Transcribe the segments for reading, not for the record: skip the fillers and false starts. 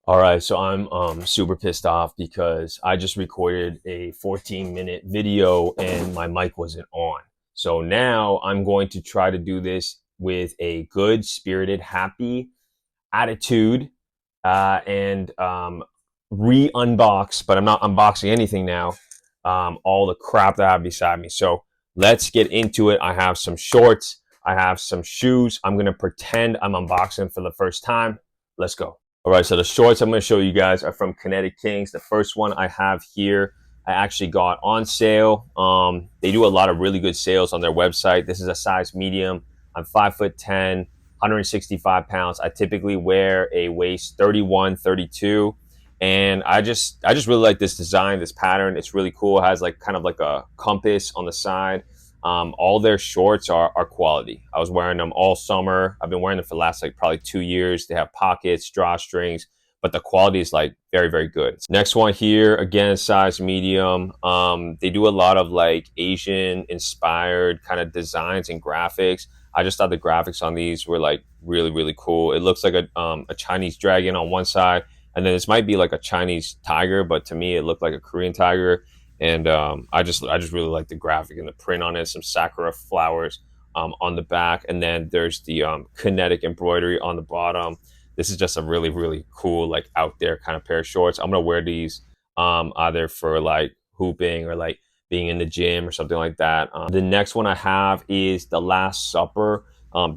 All right, so I'm super pissed off because I just recorded a 14-minute video and my mic wasn't on. So now I'm going to try to do this with a good, spirited, happy attitude and re-unbox, but I'm not unboxing anything now, all the crap that I have beside me. So let's get into it. I have some shorts. I have some shoes. I'm going to pretend I'm unboxing for the first time. Let's go. All right, so the shorts I'm going to show you guys are from Kinetic Kings. The first one I have here, I actually got on sale. They do a lot of really good sales on their website. This is a size medium. I'm 5'10", 165 pounds. I typically wear a waist 31, 32. And I just really like this design, this pattern. It's really cool. It has like kind of like a compass on the side. All their shorts are quality. I was wearing them all summer. I've been wearing them for the last like probably 2 years. They have pockets, drawstrings, but the quality is like very, very good. Next one here, again, size medium. They do a lot of like Asian inspired kind of designs and graphics. I just thought the graphics on these were like really, really cool. It looks like a Chinese dragon on one side, and then this might be like a Chinese tiger, but to me it looked like a Korean tiger. And I just really like the graphic and the print on it. Some sakura flowers on the back, and then there's the kinetic embroidery on the bottom. This is just a really, really cool, like out there kind of pair of shorts. I'm gonna wear these either for like hooping or like being in the gym or something like that. The next one I have is the Last Supper.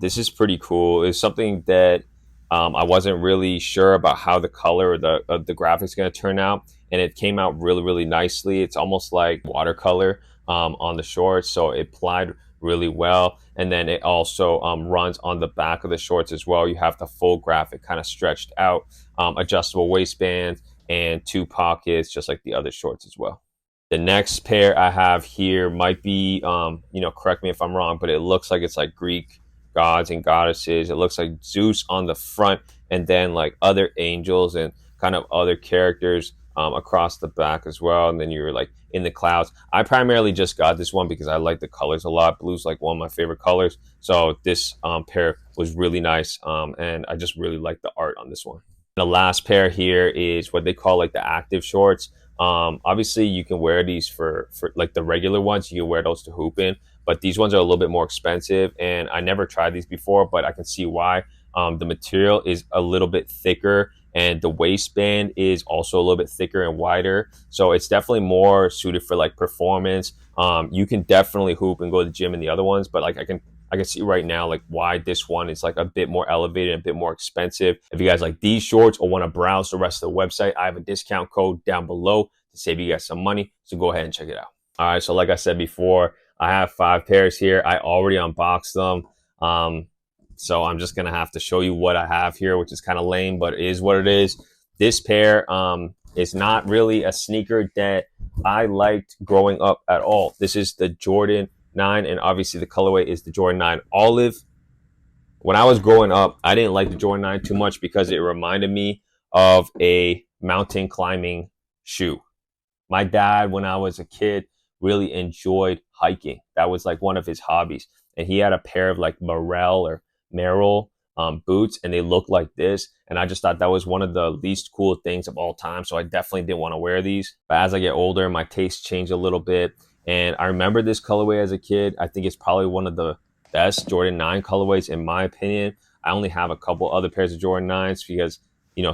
This is pretty cool. It's something that I wasn't really sure about how the color or the graphics going to turn out, and it came out really, really nicely. It's almost like watercolor on the shorts, so it applied really well. And then it also runs on the back of the shorts as well. You have the full graphic kind of stretched out, adjustable waistband, and two pockets, just like the other shorts as well. The next pair I have here might be, correct me if I'm wrong, but it looks like it's like Greek gods and goddesses. It looks like Zeus on the front, and then like other angels and kind of other characters across the back as well. And then you're like in the clouds. I primarily just got this one because I like the colors a lot. Blue's like one of my favorite colors. So this pair was really nice. And I just really like the art on this one. The last pair here is what they call like the active shorts. Obviously you can wear these for like the regular ones. You can wear those to hoop in, but these ones are a little bit more expensive, and I never tried these before, but I can see why. The material is a little bit thicker, and the waistband is also a little bit thicker and wider, so it's definitely more suited for like performance. You can definitely hoop and go to the gym in the other ones, but like I can see right now like why this one is like a bit more elevated and a bit more expensive. If you guys like these shorts or want to browse the rest of the website, I have a discount code down below to save you guys some money. So go ahead and check it out. All right. So like I said before, I have 5 pairs here. I already unboxed them. So I'm just going to have to show you what I have here, which is kind of lame, but it is what it is. This pair is not really a sneaker that I liked growing up at all. This is the Jordan 9, and obviously the colorway is the Jordan 9 Olive. When I was growing up, I didn't like the Jordan 9 too much because it reminded me of a mountain climbing shoe. My dad, when I was a kid, really enjoyed hiking. That was like one of his hobbies. And he had a pair of like Morel or Merrell boots, and they looked like this. And I just thought that was one of the least cool things of all time. So I definitely didn't want to wear these. But as I get older, my taste changed a little bit. And I remember this colorway as a kid. I think it's probably one of the best Jordan 9 colorways in my opinion. I only have a couple other pairs of Jordan 9s because,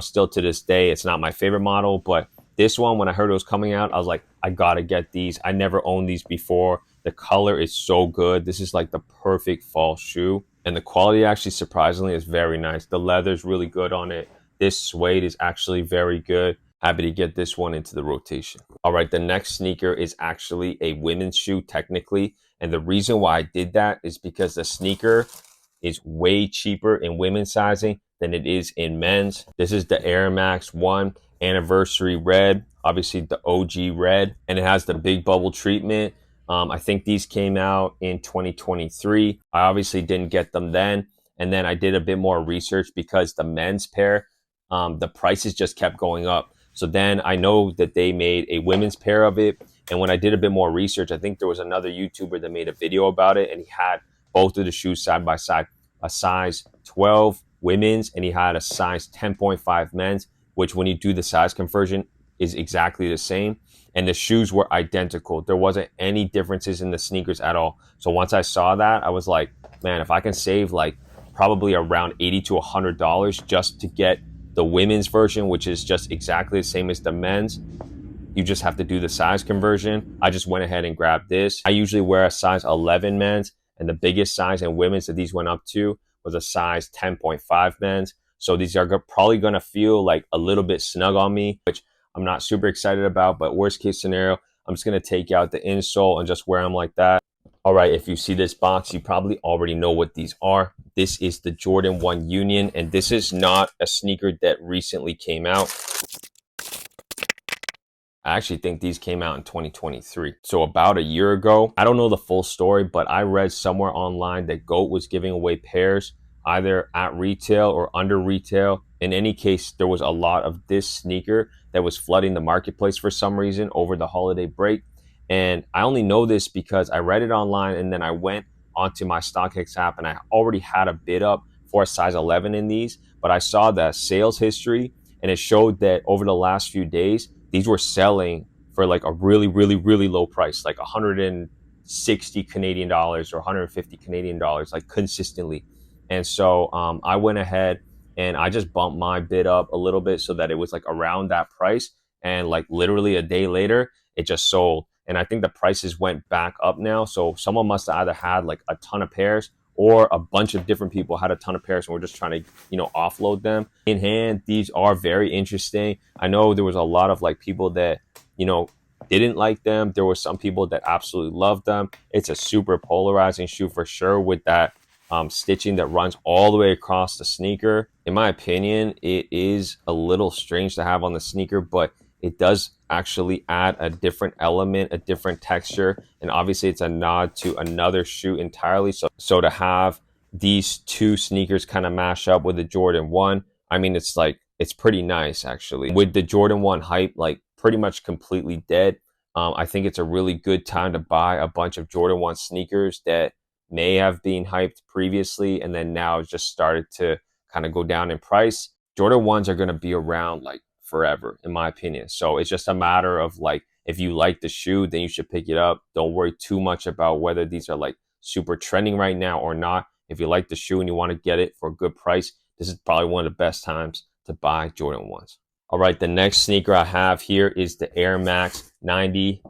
still to this day, it's not my favorite model. But this one, when I heard it was coming out, I was like, I gotta get these. I never owned these before. The color is so good. This is like the perfect fall shoe. And the quality actually surprisingly is very nice. The leather is really good on it. This suede is actually very good. Happy to get this one into the rotation. All right, the next sneaker is actually a women's shoe technically. And the reason why I did that is because the sneaker is way cheaper in women's sizing than it is in men's. This is the Air Max 1 Anniversary Red, obviously the OG red, and it has the big bubble treatment. I think these came out in 2023. I obviously didn't get them then. And then I did a bit more research because the men's pair, the prices just kept going up. So then I know that they made a women's pair of it. And when I did a bit more research, I think there was another YouTuber that made a video about it, and he had both of the shoes side by side, a size 12 women's, and he had a size 10.5 men's. which when you do the size conversion is exactly the same. And the shoes were identical. There wasn't any differences in the sneakers at all. So once I saw that, I was like, man, if I can save like probably around $80 to $100 just to get the women's version, which is just exactly the same as the men's, you just have to do the size conversion. I just went ahead and grabbed this. I usually wear a size 11 men's, and the biggest size in women's that these went up to was a size 10.5 men's. So these are probably going to feel like a little bit snug on me, which I'm not super excited about, but worst case scenario, I'm just going to take out the insole and just wear them like that. All right, if you see this box, you probably already know what these are. This is the Jordan 1 Union, and this is not a sneaker that recently came out. I actually think these came out in 2023. So about a year ago. I don't know the full story, but I read somewhere online that GOAT was giving away pairs either at retail or under retail. In any case, there was a lot of this sneaker that was flooding the marketplace for some reason over the holiday break. And I only know this because I read it online and then I went onto my StockX app and I already had a bid up for a size 11 in these, but I saw the sales history and it showed that over the last few days, these were selling for like a really, really, really low price, like 160 Canadian dollars or 150 Canadian dollars, like consistently. And so I went ahead and I just bumped my bid up a little bit so that it was like around that price. And like literally a day later, it just sold. And I think the prices went back up now. So someone must have either had like a ton of pairs or a bunch of different people had a ton of pairs and we're just trying to, offload them. In hand, these are very interesting. I know there was a lot of like people that, didn't like them. There were some people that absolutely loved them. It's a super polarizing shoe for sure with that stitching that runs all the way across the sneaker. In my opinion, it is a little strange to have on the sneaker, but it does actually add a different element, a different texture, and obviously it's a nod to another shoe entirely. So to have these two sneakers kind of mash up with the Jordan 1, I mean, it's pretty nice actually. With the Jordan 1 hype like pretty much completely dead, I think it's a really good time to buy a bunch of Jordan 1 sneakers that may have been hyped previously and then now just started to kind of go down in price. Jordan 1s are going to be around like forever, in my opinion. So it's just a matter of like, if you like the shoe, then you should pick it up. Don't worry too much about whether these are like super trending right now or not. If you like the shoe and you want to get it for a good price, this is probably one of the best times to buy Jordan 1s. All right, the next sneaker I have here is the Air Max 90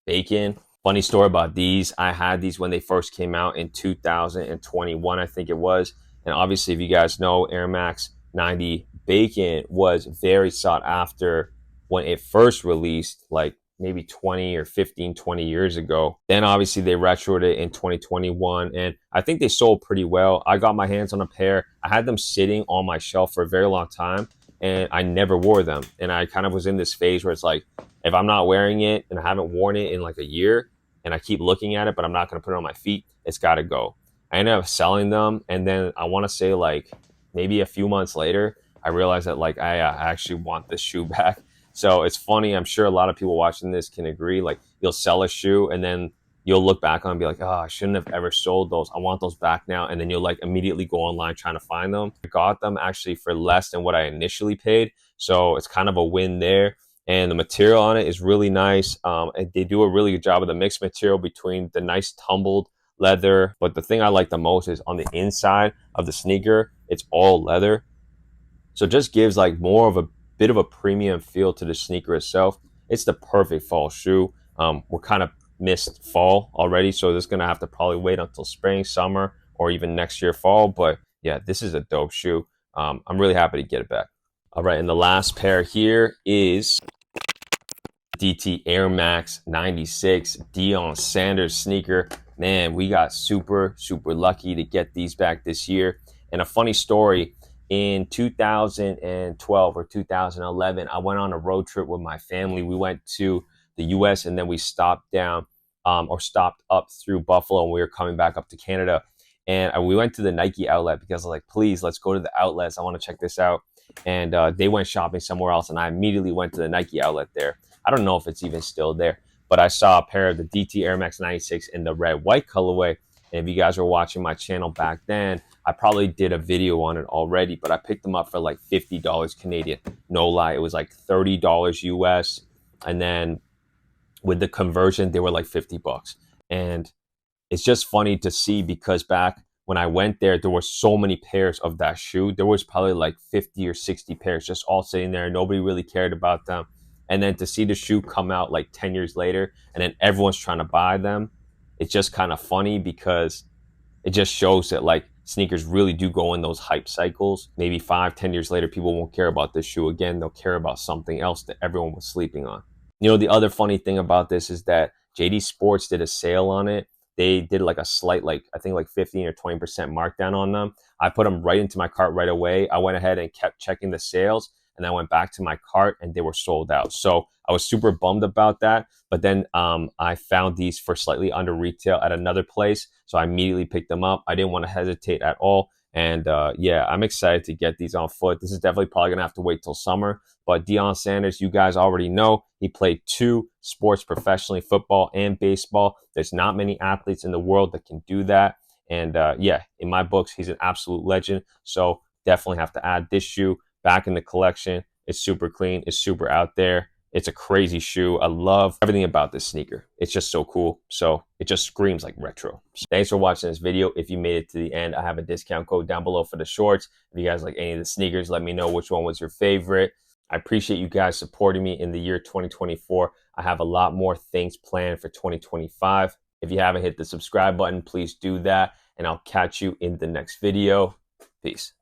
Bacon. Funny story about these. I had these when they first came out in 2021, I think it was. And obviously, if you guys know, Air Max 90 Bacon was very sought after when it first released, like maybe 20 or 15, 20 years ago. Then obviously they retroed it in 2021 and I think they sold pretty well. I got my hands on a pair. I had them sitting on my shelf for a very long time and I never wore them. And I kind of was in this phase where it's like, if I'm not wearing it and I haven't worn it in like a year and I keep looking at it, but I'm not going to put it on my feet, it's got to go. I ended up selling them. And then I want to say like maybe a few months later, I realized that like I actually want this shoe back. So it's funny. I'm sure a lot of people watching this can agree. Like you'll sell a shoe and then you'll look back on and be like, oh, I shouldn't have ever sold those. I want those back now. And then you'll like immediately go online trying to find them. I got them actually for less than what I initially paid. So it's kind of a win there. And the material on it is really nice. And they do a really good job of the mixed material between the nice tumbled leather. But the thing I like the most is on the inside of the sneaker, it's all leather. So it just gives like more of a bit of a premium feel to the sneaker itself. It's the perfect fall shoe. We're kind of missed fall already, so this is gonna have to probably wait until spring, summer, or even next year fall. But yeah, this is a dope shoe. I'm really happy to get it back. All right, and the last pair here is DT Air Max 96 Dion Sanders sneaker. Man, we got super lucky to get these back this year. And a funny story, in 2012 or 2011, I went on a road trip with my family. We went to the US and then we stopped down or stopped up through Buffalo and we were coming back up to Canada. And we went to the Nike outlet because I was like, please, let's go to the outlets. I want to check this out. And they went shopping somewhere else and I immediately went to the Nike outlet there. I don't know if it's even still there, but I saw a pair of the DT Air Max 96 in the red white colorway. And if you guys were watching my channel back then, I probably did a video on it already, but I picked them up for like $50 Canadian. No lie, it was like $30 US. And then with the conversion, they were like 50 bucks. And it's just funny to see because back when I went there, there were so many pairs of that shoe. There was probably like 50 or 60 pairs just all sitting there. Nobody really cared about them. And then to see the shoe come out like 10 years later and then everyone's trying to buy them, it's just kind of funny because it just shows that like sneakers really do go in those hype cycles. Maybe 5, 10 years later, people won't care about this shoe again. They'll care about something else that everyone was sleeping on. You know, the other funny thing about this is that JD Sports did a sale on it. They did like a slight, like I think like 15 or 20% markdown on them. I put them right into my cart right away. I went ahead and kept checking the sales, and I went back to my cart and they were sold out. So I was super bummed about that. But then I found these for slightly under retail at another place. So I immediately picked them up. I didn't want to hesitate at all. And yeah, I'm excited to get these on foot. This is definitely probably going to have to wait till summer. But Dion Sanders, you guys already know, he played 2 sports professionally, football and baseball. There's not many athletes in the world that can do that. And yeah, in my books, he's an absolute legend. So definitely have to add this shoe back in the collection. It's super clean. It's super out there. It's a crazy shoe. I love everything about this sneaker. It's just so cool. So it just screams like retro. So thanks for watching this video. If you made it to the end, I have a discount code down below for the shorts. If you guys like any of the sneakers, let me know which one was your favorite. I appreciate you guys supporting me in the year 2024. I have a lot more things planned for 2025. If you haven't hit the subscribe button, please do that. And I'll catch you in the next video. Peace.